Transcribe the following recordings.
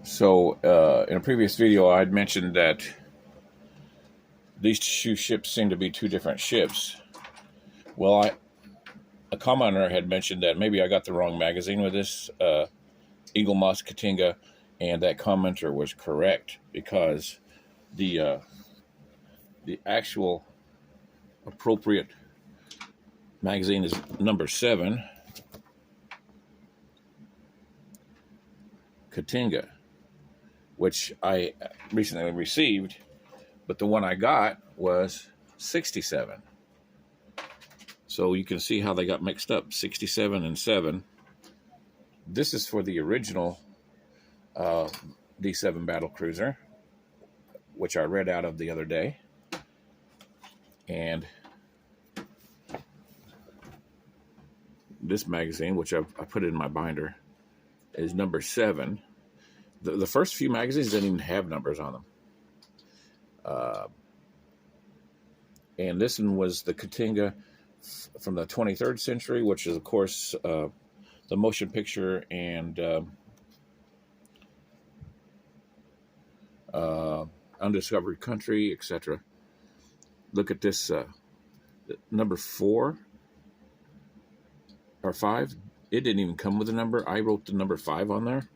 So, in a previous video, I had mentioned that these two ships seem to be two different ships. Well, a commenter had mentioned that maybe I got the wrong magazine with this Eagle Moss Katinga, and that commenter was correct because the actual appropriate magazine is number 7, Katinga, which I recently received, but the one I got was 67. So you can see how they got mixed up, 67 and 7. This is for the original D7 battle cruiser, which I read out of the other day. And this magazine, which I put in my binder, is number 7. The first few magazines didn't even have numbers on them. And this one was the Katinga from the 23rd century, which is, of course, the motion picture and Undiscovered Country, etc. Look at this, number 4 or 5. It didn't even come with a number. I wrote the number 5 on there.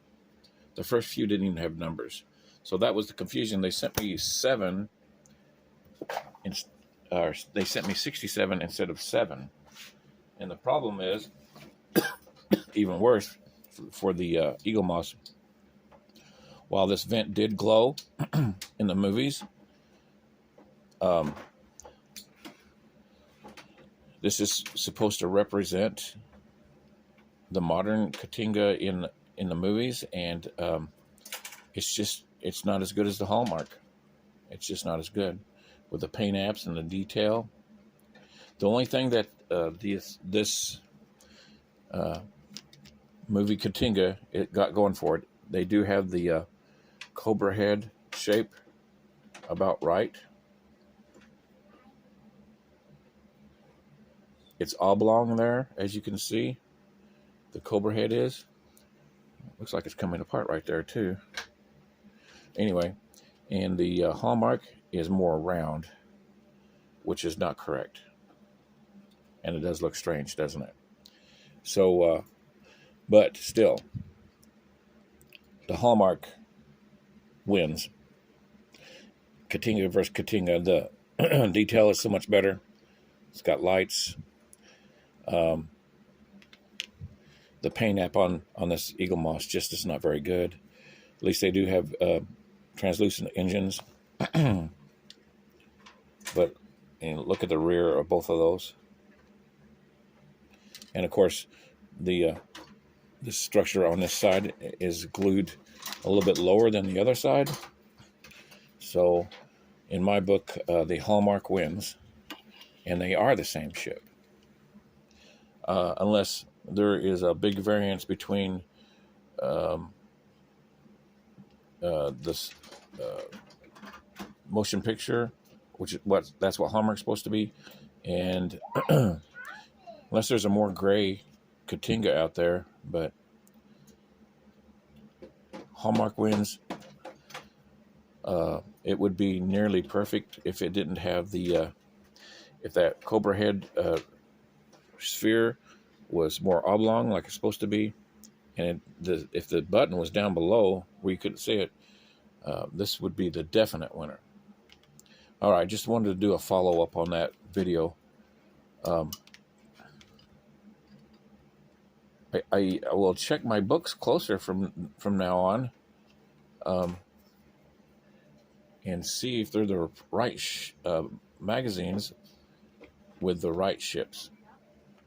The first few didn't even have numbers. So that was the confusion. They sent me 7, they sent me 67 instead of 7. And the problem is, even worse, for the Eagle Moss, while this vent did glow in the movies, this is supposed to represent the modern Katinga in the movies, and it's not as good as the Hallmark. It's just not as good with the paint apps and the detail. The only thing that this movie Katinga it got going for it, they do have the cobra head shape about right. It's oblong there, as you can see. The cobra head is. Looks like it's coming apart right there too. Anyway, and the Hallmark is more round, which is not correct. And it does look strange, doesn't it? So, but still, the Hallmark wins. Katinga versus Katinga. The detail is so much better. It's got lights. The paint app on this Eagle Moss just is not very good. At least they do have translucent engines. But look at the rear of both of those. And of course, the structure on this side is glued a little bit lower than the other side. So, in my book, the Hallmark wins, and they are the same ship. Unless there is a big variance between this motion picture, which is that's what Hallmark's supposed to be, and unless there's a more gray Katinga out there, but Hallmark wins. It would be nearly perfect if it didn't have the if that cobra head sphere was more oblong like it's supposed to be, and if the button was down below where you couldn't see it, this would be the definite winner. All right, just wanted to do a follow-up on that video. I will check my books closer from now on, and see if they're the right magazines with the right ships.